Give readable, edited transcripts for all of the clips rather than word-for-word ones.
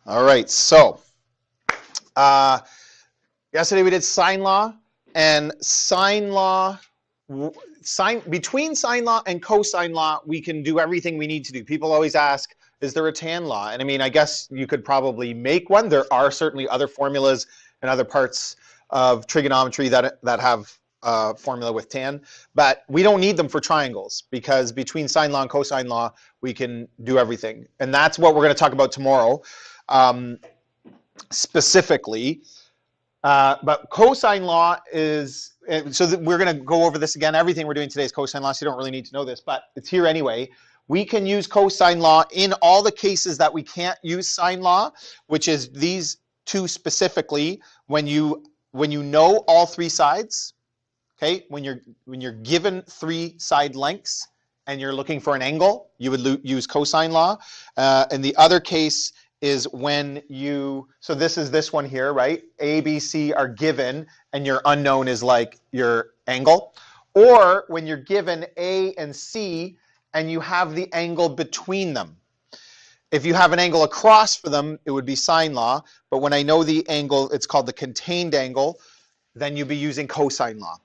All right, so yesterday we did sine law, and sine law, between sine law and cosine law, we can do everything we need to do. People always ask, is there a tan law? And I mean, I guess you could probably make one. There are certainly other formulas and other parts of trigonometry that have formula with tan, but we don't need them for triangles because between sine law and cosine law, we can do everything. And that's what we're going to talk about tomorrow. Specifically, but cosine law is, so that we're going to go over this again. Everything we're doing today is cosine law, so you don't really need to know this, but it's here anyway. We can use cosine law in all the cases that we can't use sine law, which is these two specifically. When you know all three sides, okay, when you're given three side lengths and you're looking for an angle, you would use cosine law. And the other case is when so this is this one here, right? A, B, C are given and your unknown is like your angle. Or when you're given A and C and you have the angle between them. If you have an angle across for them, it would be sine law. But when I know the angle, it's called the contained angle, then you'd be using cosine law.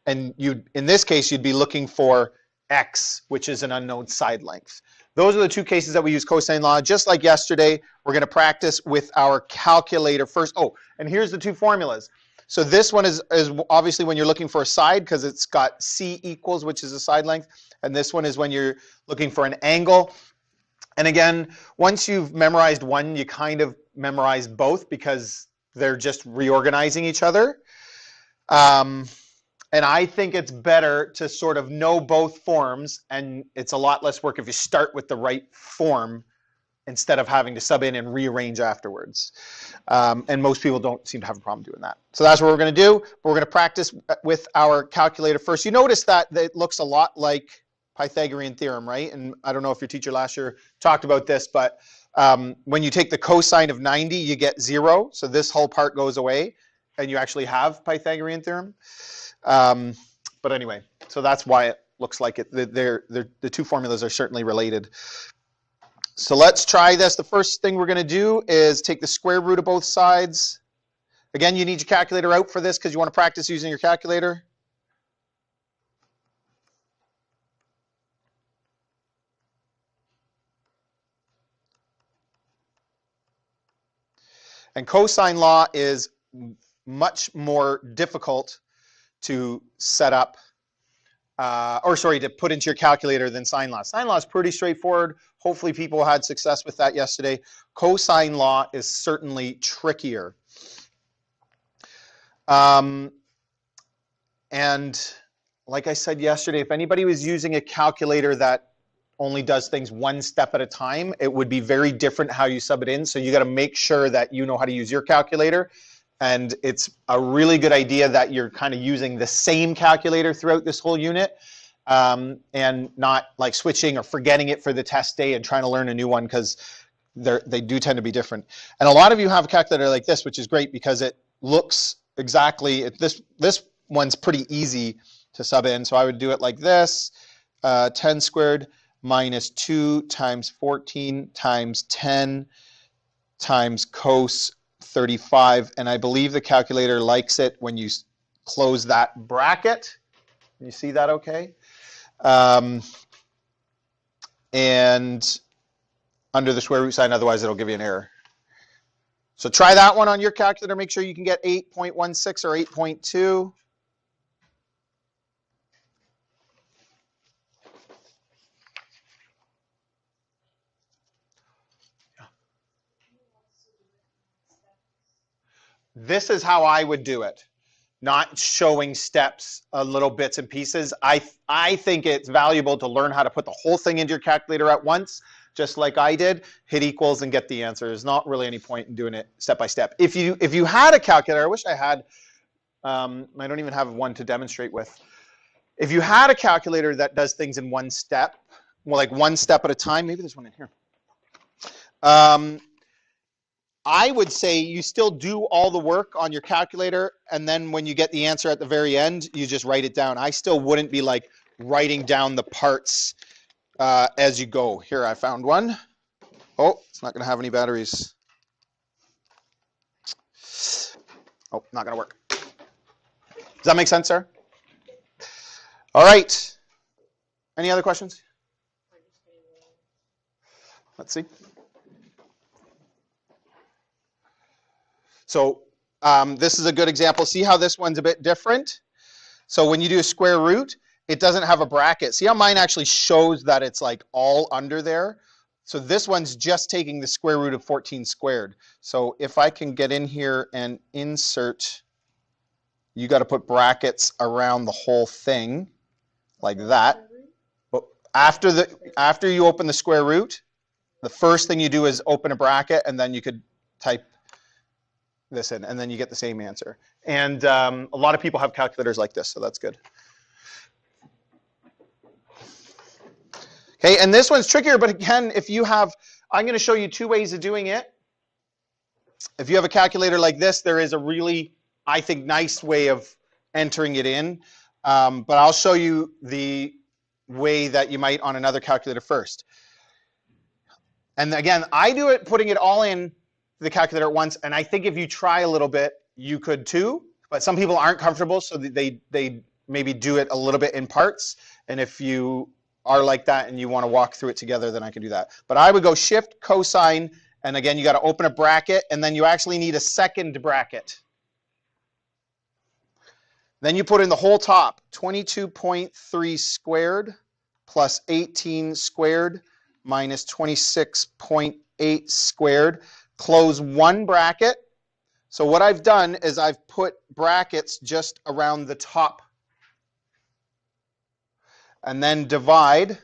And in this case, you'd be looking for x, which is an unknown side length. Those are the two cases that we use cosine law. Just like yesterday, we're going to practice with our calculator first. Oh, and here's the two formulas. So this one is obviously when you're looking for a side because it's got c equals, which is a side length. And this one is when you're looking for an angle. And again, once you've memorized one, you kind of memorize both because they're just reorganizing each other. And I think it's better to sort of know both forms, and it's a lot less work if you start with the right form instead of having to sub in and rearrange afterwards. And most people don't seem to have a problem doing that. So that's what we're going to do. We're going to practice with our calculator first. You notice that it looks a lot like Pythagorean theorem, right? And I don't know if your teacher last year talked about this, but when you take the cosine of 90, you get 0. So this whole part goes away, and you actually have Pythagorean theorem. But anyway, so that's why it looks like it. The two formulas are certainly related. So let's try this. The first thing we're going to do is take the square root of both sides. Again, you need your calculator out for this because you want to practice using your calculator. And cosine law is much more difficult to set up, to put into your calculator than sine law. Sine law is pretty straightforward. Hopefully people had success with that yesterday. Cosine law is certainly trickier. And like I said yesterday, if anybody was using a calculator that only does things one step at a time, it would be very different how you sub it in. So you got to make sure that you know how to use your calculator. And it's a really good idea that you're kind of using the same calculator throughout this whole unit and not like switching or forgetting it for the test day and trying to learn a new one because they do tend to be different. And a lot of you have a calculator like this, which is great because it looks exactly, this one's pretty easy to sub in. So I would do it like this, 10 squared minus 2 times 14 times 10 times cos 35, and I believe the calculator likes it when you close that bracket. Can you see that okay? And under the square root sign, otherwise it'll give you an error. So try that one on your calculator. Make sure you can get 8.16 or 8.2. This is how I would do it, not showing steps, little bits and pieces. I think it's valuable to learn how to put the whole thing into your calculator at once, just like I did, hit equals and get the answer. There's not really any point in doing it step by step. If you had a calculator, I wish I had, I don't even have one to demonstrate with. If you had a calculator that does things in one step, well, like one step at a time, maybe there's one in here. I would say you still do all the work on your calculator, and then when you get the answer at the very end, you just write it down. I still wouldn't be like writing down the parts as you go. Here, I found one. Oh, it's not going to have any batteries. Oh, not going to work. Does that make sense, sir? All right. Any other questions? Let's see. So this is a good example. See how this one's a bit different? So when you do a square root, it doesn't have a bracket. See how mine actually shows that it's like all under there? So this one's just taking the square root of 14 squared. So if I can get in here and insert, you got to put brackets around the whole thing like that. But after you open the square root, the first thing you do is open a bracket, and then you could type this in, and then you get the same answer. And a lot of people have calculators like this, so that's good. Okay, and this one's trickier, but again, if you have, I'm going to show you two ways of doing it. If you have a calculator like this, there is a really, I think, nice way of entering it in. But I'll show you the way that you might on another calculator first. And again, I do it putting it all in the calculator at once, and I think if you try a little bit, you could too. But some people aren't comfortable, so they maybe do it a little bit in parts. And if you are like that and you want to walk through it together, then I can do that. But I would go shift cosine, and again, you got to open a bracket, and then you actually need a second bracket. Then you put in the whole top, 22.3 squared plus 18 squared minus 26.8 squared. Close one bracket. So what I've done is I've put brackets just around the top. And then divide,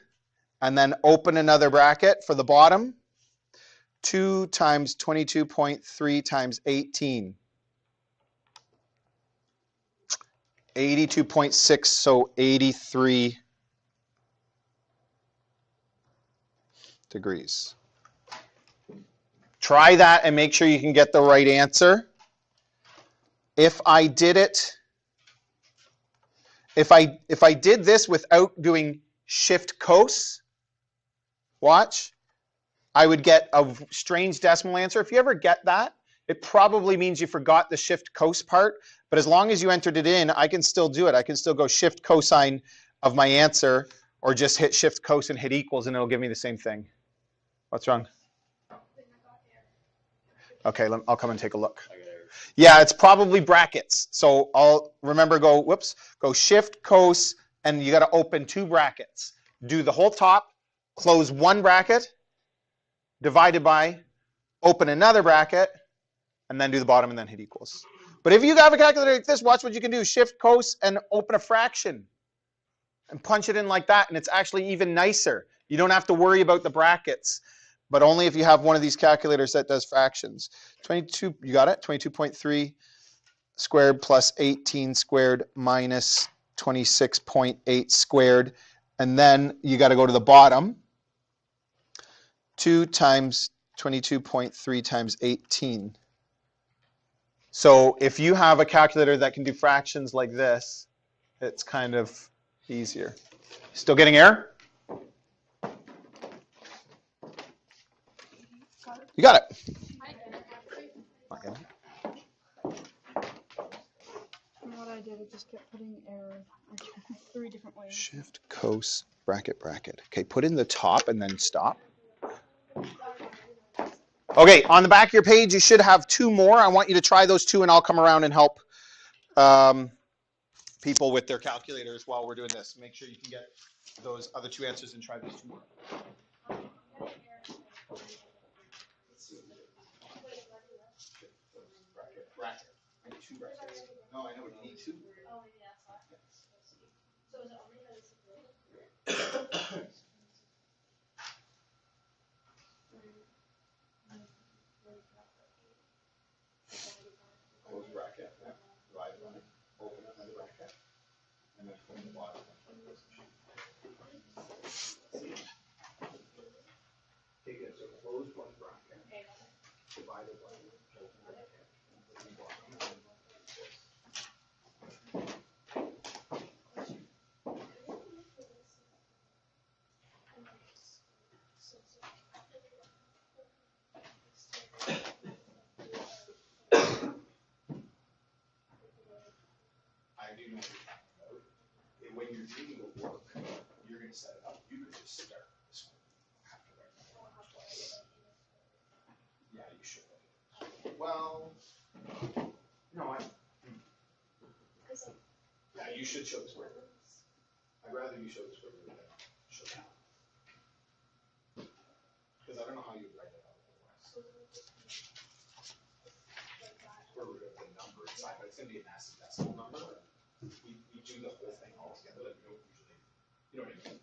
and then open another bracket for the bottom. 2 times 22.3 times 18. 82.6, so 83 degrees. Try that and make sure you can get the right answer. If I did it, if I did this without doing shift cos, watch, I would get a strange decimal answer. If you ever get that, it probably means you forgot the shift cos part. But as long as you entered it in, I can still do it. I can still go shift cosine of my answer, or just hit shift cos and hit equals, and it'll give me the same thing. What's wrong? Okay, I'll come and take a look. Yeah, it's probably brackets. So I'll go shift cos, and you got to open two brackets. Do the whole top, close one bracket, divided by, open another bracket, and then do the bottom and then hit equals. But if you have a calculator like this, watch what you can do. Shift cos and open a fraction and punch it in like that, and it's actually even nicer. You don't have to worry about the brackets, but only if you have one of these calculators that does fractions. 22, you got it? 22.3 squared plus 18 squared minus 26.8 squared. And then you got to go to the bottom. 2 times 22.3 times 18. So if you have a calculator that can do fractions like this, it's kind of easier. Still getting error? You got it. Okay. What I did, I just kept putting error 3 different ways. Shift, cos, bracket, bracket. Okay, put in the top and then stop. Okay, on the back of your page, you should have 2 more. I want you to try those 2, and I'll come around and help people with their calculators while we're doing this. Make sure you can get those other 2 answers and try these 2 more. Bracket. I need 2 brackets. No, I know what you need 2. Close bracket, divide by, open another bracket, and then put in the bottom. Take it, so close one bracket, divide it by, open bracket, and put in the bottom. to set it up, you could just start this one. Yeah, you should. Well, no, yeah, you should show the square root. I'd rather you show the square root than show that. Because I don't know how you'd write it out otherwise. Square root of the number inside, but it's going to be a nasty decimal number. We do the whole thing all together, like we don't usually, you know what I mean?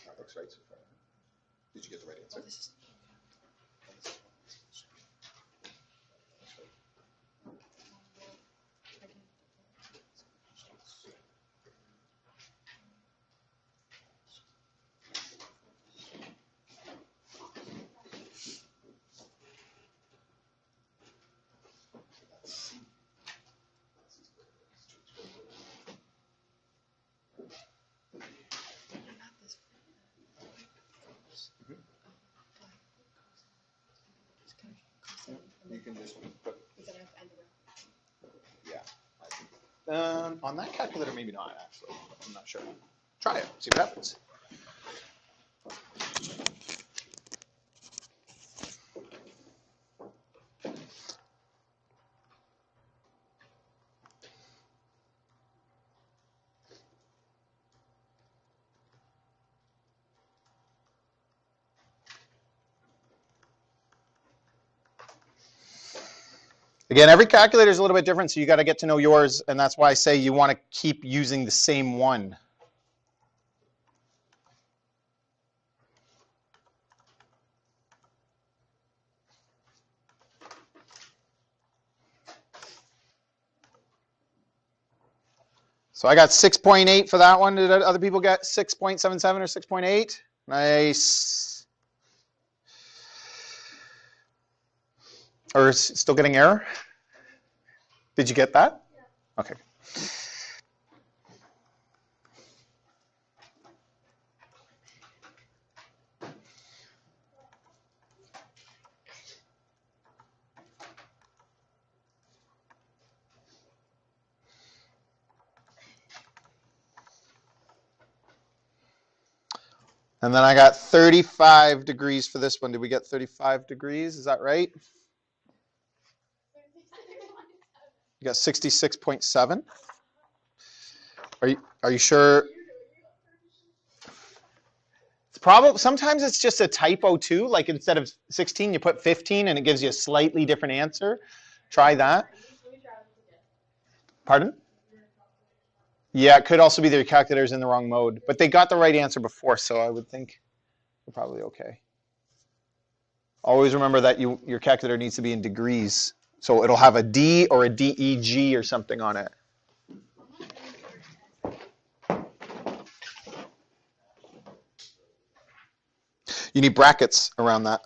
That looks right so far. Did you get the right answer? You can just put. Yeah. On that calculator, maybe not actually. I'm not sure. Try it. See what happens. Again, every calculator is a little bit different, so you got to get to know yours, and that's why I say you want to keep using the same one. So I got 6.8 for that one. Did other people get 6.77 or 6.8? Nice. Or still getting error? Did you get that? Yeah. Okay. And then I got 35 degrees for this one. Did we get 35 degrees? Is that right? You got 66.7. Are you sure? It's probably sometimes it's just a typo too. Like instead of 16, you put 15, and it gives you a slightly different answer. Try that. Pardon? Yeah, it could also be their calculator's in the wrong mode, but they got the right answer before, so I would think they're probably okay. Always remember that your calculator needs to be in degrees, so it'll have a D or a DEG or something on it. You need brackets around that.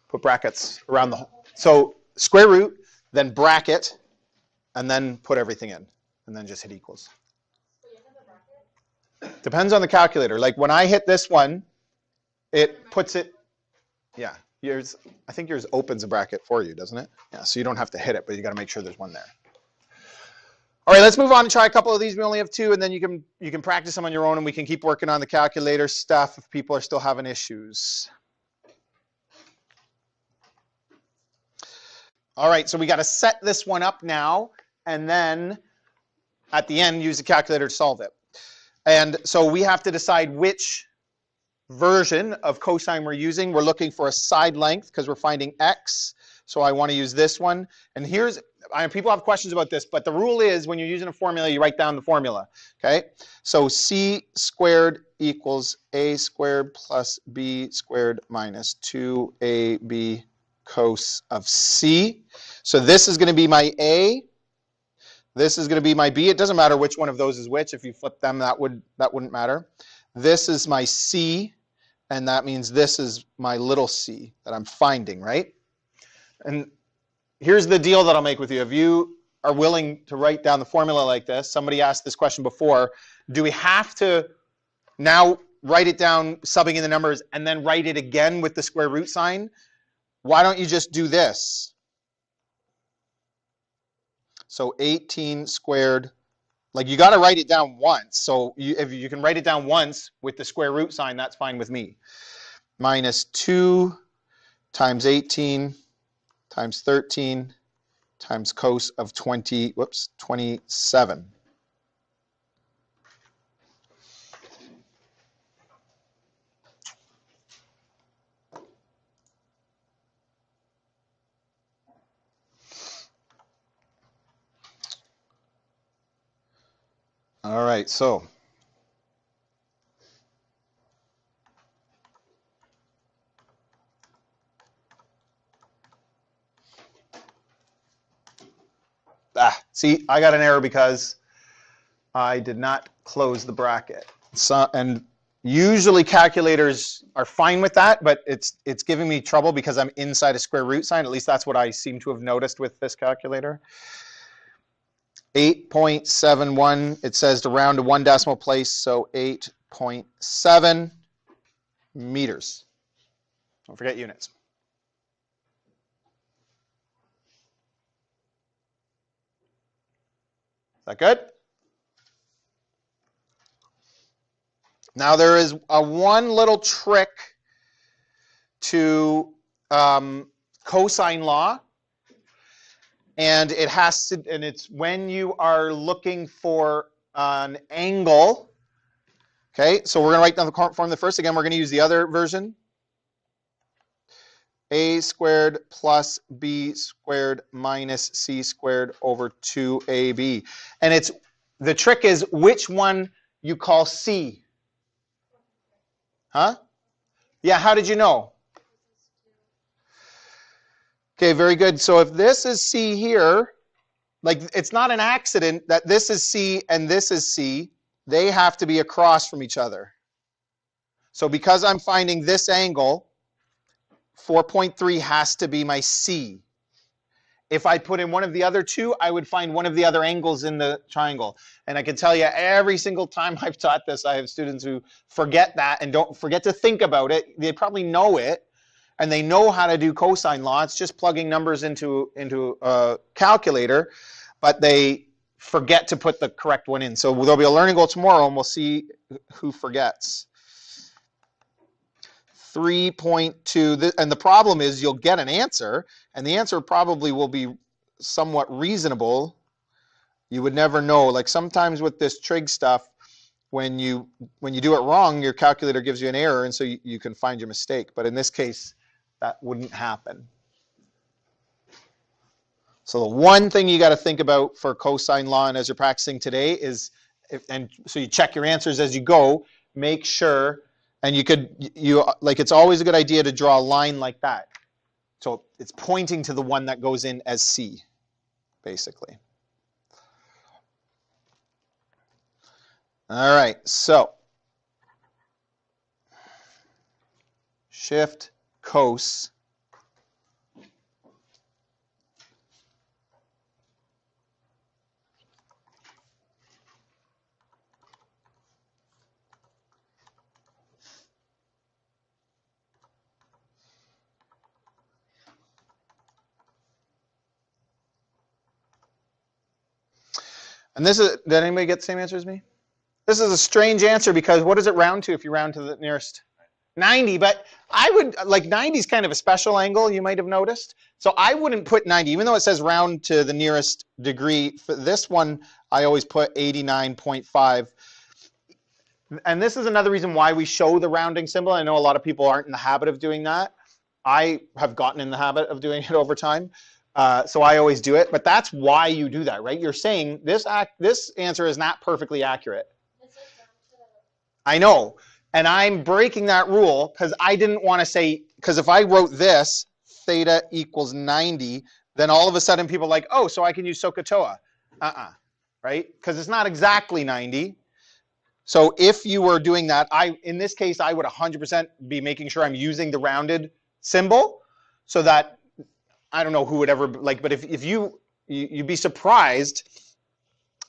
Put brackets around the whole. So square root, then bracket, and then put everything in, and then just hit equals. Depends on the calculator. Like when I hit this one, it puts it, yeah, I think yours opens a bracket for you, doesn't it? Yeah, so you don't have to hit it, but you got to make sure there's one there. All right, let's move on and try a couple of these. We only have two, and then you can practice them on your own, and we can keep working on the calculator stuff if people are still having issues. All right, so we got to set this one up now, and then at the end, use the calculator to solve it. And so we have to decide which version of cosine we're using. We're looking for a side length because we're finding x. So I want to use this one. And people have questions about this, but the rule is when you're using a formula, you write down the formula. Okay? So c squared equals a squared plus b squared minus 2ab cos of c. So this is going to be my a. This is going to be my b. It doesn't matter which one of those is which. If you flip them, that wouldn't matter. This is my c, and that means this is my little c that I'm finding, right? And here's the deal that I'll make with you. are willing to write down the formula like this, somebody asked this question before, do we have to now write it down, subbing in the numbers, and then write it again with the square root sign? Why don't you just do this? So 18 squared, like you got to write it down once. So if you can write it down once with the square root sign, that's fine with me. Minus 2 times 18 times 13 times cos of 27. All right, so see, I got an error because I did not close the bracket. So, and usually calculators are fine with that, but it's giving me trouble because I'm inside a square root sign. At least that's what I seem to have noticed with this calculator. 8.71, it says to round to one decimal place, so 8.7 meters. Don't forget units. Is that good? Now there is one little trick to cosine law, and it has to, and it's when you are looking for an angle. Okay, so we're going to write down the formula first. Again, we're going to use the other version. A squared plus B squared minus C squared over 2AB. And it's, the trick is which one you call C. Huh? Yeah, how did you know? Okay, very good. So if this is C here, like it's not an accident that this is C and this is C. They have to be across from each other. So because I'm finding this angle, 4.3 has to be my C. If I put in one of the other two, I would find one of the other angles in the triangle. And I can tell you every single time I've taught this, I have students who forget that and don't forget to think about it. They probably know it, and they know how to do cosine law. It's just plugging numbers into a calculator, but they forget to put the correct one in. So there'll be a learning goal tomorrow, and we'll see who forgets. 3.2, and the problem is you'll get an answer, and the answer probably will be somewhat reasonable. You would never know. Like sometimes with this trig stuff, when you do it wrong, your calculator gives you an error, and so you can find your mistake. But in this case, that wouldn't happen. So the one thing you got to think about for cosine law, and as you're practicing today, is, and so you check your answers as you go, make sure, and like it's always a good idea to draw a line like that. So it's pointing to the one that goes in as C, basically. All right, so shift cos and this is, did anybody get the same answer as me? This is a strange answer because what does it round to if you round to the nearest? 90, but I would, like 90 is kind of a special angle, you might have noticed. So I wouldn't put 90, even though it says round to the nearest degree. For this one, I always put 89.5. And this is another reason why we show the rounding symbol. I know a lot of people aren't in the habit of doing that. I have gotten in the habit of doing it over time. So I always do it, but that's why you do that, right? You're saying this answer is not perfectly accurate. I know, and I'm breaking that rule because I didn't want to say, because if I wrote this, theta equals 90, then all of a sudden people are like, oh, so I can use SOHCAHTOA. Right? Because it's not exactly 90. So if you were doing that, in this case, I would 100% be making sure I'm using the rounded symbol so that, I don't know who would ever, like, but if you you'd be surprised.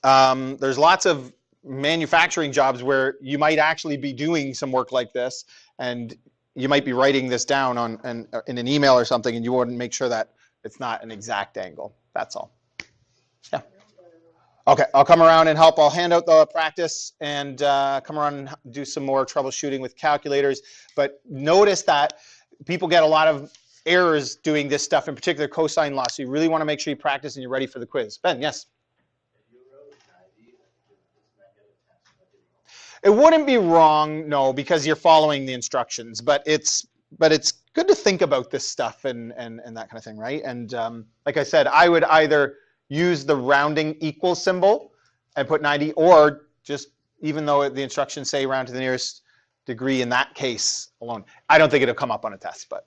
There's lots of manufacturing jobs where you might actually be doing some work like this, and you might be writing this down in an email or something, and you want to make sure that it's not an exact angle. That's all. Yeah. Okay, I'll come around and help. I'll hand out the practice and come around and do some more troubleshooting with calculators. But notice that people get a lot of errors doing this stuff, in particular cosine law. So you really want to make sure you practice and you're ready for the quiz. Ben, yes? It wouldn't be wrong, no, because you're following the instructions. But it's good to think about this stuff and that kind of thing, right? And like I said, I would either use the rounding equal symbol and put 90, or just, even though the instructions say round to the nearest degree in that case alone. I don't think it'll come up on a test, but